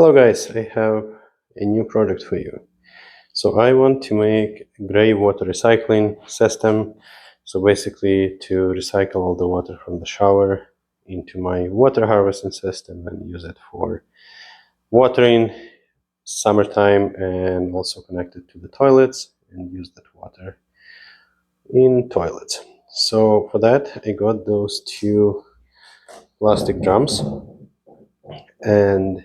Hello guys, I have a new project for you. So I want to make a gray water recycling system. So basically to recycle all the water from the shower into my water harvesting system and use it for watering summertime and also connect it to the toilets and use that water in toilets. So for that I got those two plastic drums, and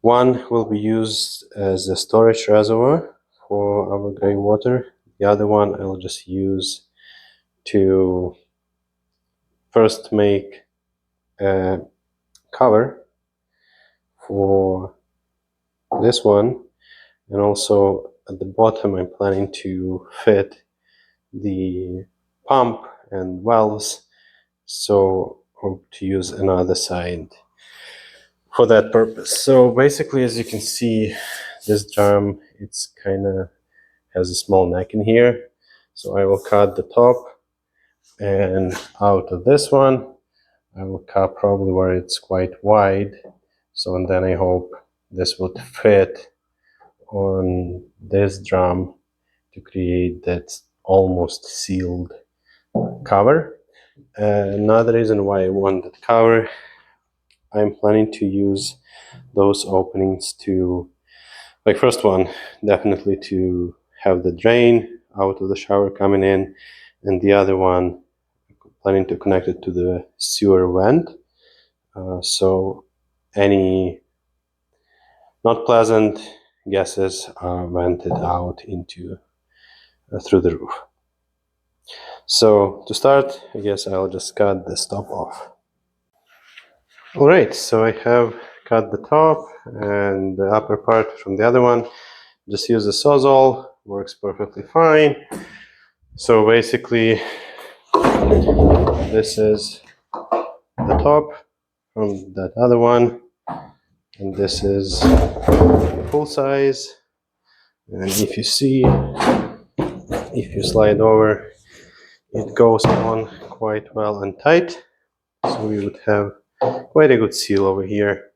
one will be used as a storage reservoir for our gray water. The other one I'll just use to first make a cover for this one, and also at the bottom I'm planning to fit the pump and valves, so hope to use another side for that purpose. So basically, as you can see, this drum, it's kind of has a small neck in here, so I will cut the top, and out of this one I will cut probably where it's quite wide, so and then I hope this would fit on this drum to create that almost sealed cover. Another reason why I want that cover, I'm planning to use those openings to, like, first one definitely to have the drain out of the shower coming in, and the other one planning to connect it to the sewer vent, so any not pleasant gases are vented out into through the roof. So to start, I guess I'll just cut the top off. Alright, so I have cut the top and the upper part from the other one. Just use the Sawzall, works perfectly fine. So basically, this is the top from that other one, and this is full size. And if you see, if you slide over, it goes on quite well and tight, so we would have quite a good seal over here.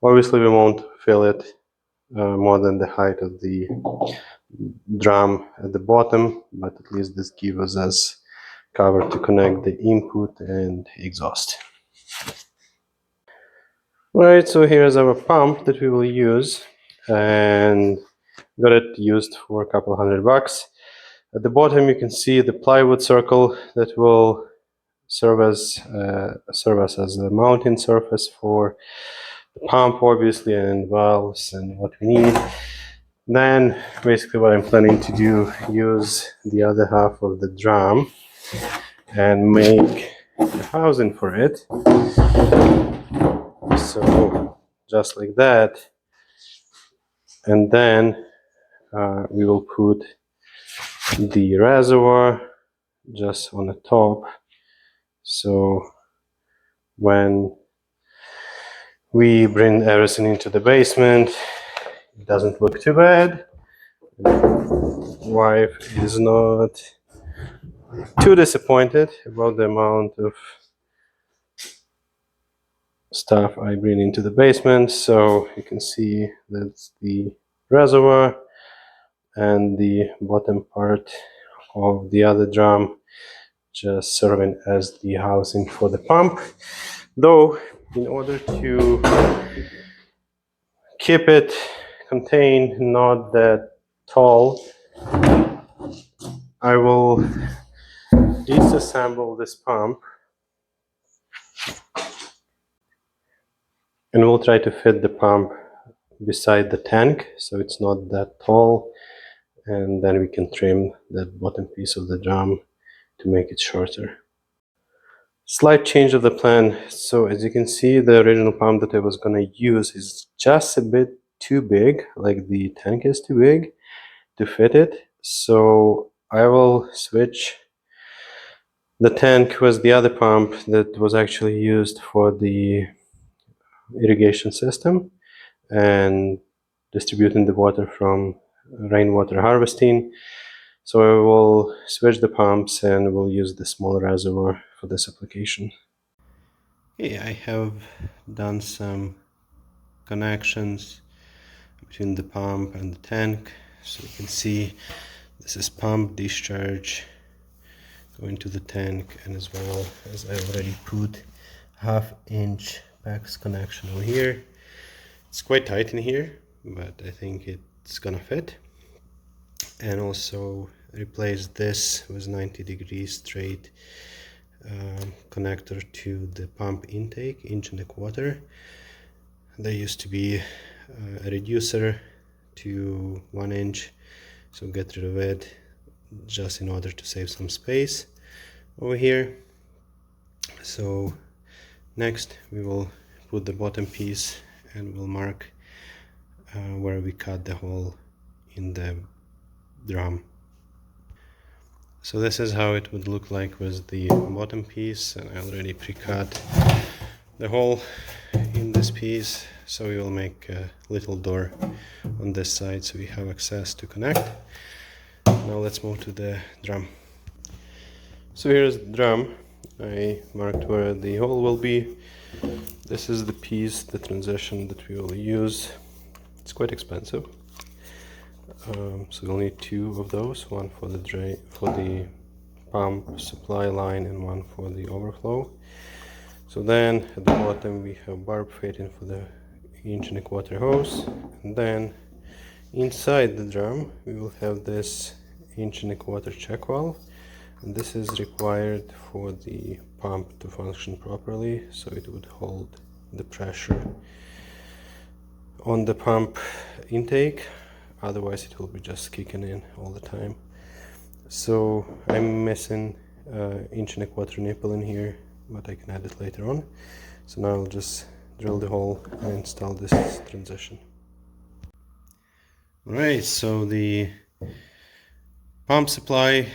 Obviously we won't fill it more than the height of the drum at the bottom, but at least this gives us cover to connect the input and exhaust. Right, so here's our pump that we will use, and got it used for a couple $100. At the bottom you can see the plywood circle that will serve us as a mounting surface for the pump, obviously, and valves and what we need. Then basically what I'm planning to do, use the other half of the drum and make a housing for it. So just like that, and then we will put the reservoir just on the top, so when we bring everything into the basement, it doesn't look too bad. Wife is not too disappointed about the amount of stuff I bring into the basement. So you can see that's the reservoir, and the bottom part of the other drum just serving as the housing for the pump. Though in order to keep it contained, not that tall, I will disassemble this pump and we'll try to fit the pump beside the tank so it's not that tall, and then we can trim that bottom piece of the drum to make it shorter. Slight change of the plan. So as you can see, the original pump that I was going to use is just a bit too big, like the tank is too big to fit it. So I will switch the tank with the other pump that was actually used for the irrigation system and distributing the water from rainwater harvesting. So I will switch the pumps and we'll use the small reservoir for this application. Okay, I have done some connections between the pump and the tank. So you can see this is pump discharge going to the tank, and as well as I already put 1/2-inch PAX connection over here. It's quite tight in here, but I think it's gonna fit. And also replace this with 90 degrees straight connector to the pump intake, 1.25 inch. There used to be a reducer to 1 inch, so get rid of it just in order to save some space over here. So next we will put the bottom piece and we'll mark where we cut the hole in the drum. So this is how it would look like with the bottom piece, and I already pre-cut the hole in this piece. So we will make a little door on this side so we have access to connect. Now let's move to the drum. So here's the drum. I marked where the hole will be. This is the piece, the transition that we will use. It's quite expensive. So we'll need 2 of those, one for the pump supply line and one for the overflow. So then at the bottom we have barb fitting for the 1.25 inch hose, and then inside the drum we will have this 1.25 inch check valve, and this is required for the pump to function properly, so it would hold the pressure on the pump intake. Otherwise it will be just kicking in all the time. So I'm missing 1.25 inch nipple in here, but I can add it later on. So now I'll just drill the hole and install this transition. Alright, so the pump supply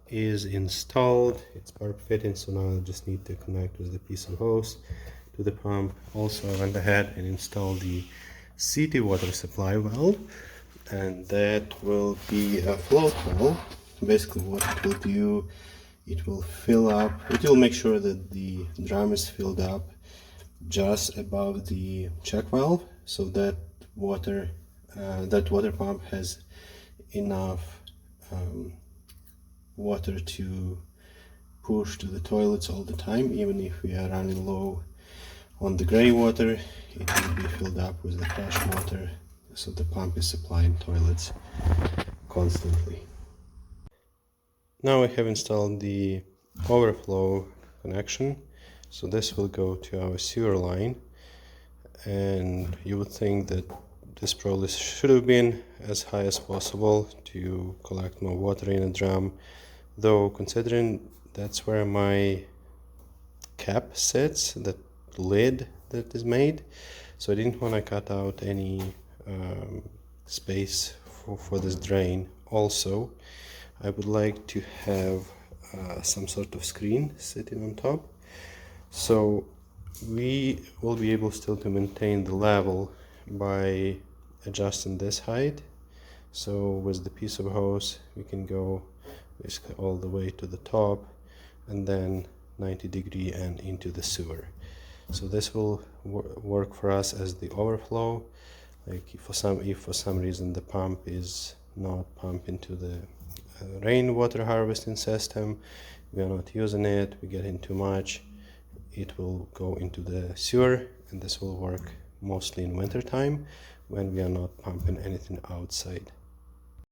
is installed. It's barb fitting, so now I just need to connect with the piece of hose to the pump. Also I went ahead and installed the city water supply valve, and that will be a float valve. Basically what it will do, it will fill up, it will make sure that the drum is filled up just above the check valve, so that water pump has enough water to push to the toilets all the time. Even if we are running low on the Greywater, it will be filled up with the fresh water, so the pump is supplying toilets constantly. Now I have installed the overflow connection, so this will go to our sewer line, and you would think that this probably should have been as high as possible to collect more water in a drum, though considering that's where my cap sits, that lid that is made, so I didn't want to cut out any space for this drain. Also, I would like to have some sort of screen sitting on top, so we will be able still to maintain the level by adjusting this height. So with the piece of hose we can go basically all the way to the top and then 90 degree and into the sewer. So this will work for us as the overflow. Like if for some reason the pump is not pumping to the rainwater harvesting system, we are not using it, we get in too much, it will go into the sewer, and this will work mostly in winter time when we are not pumping anything outside.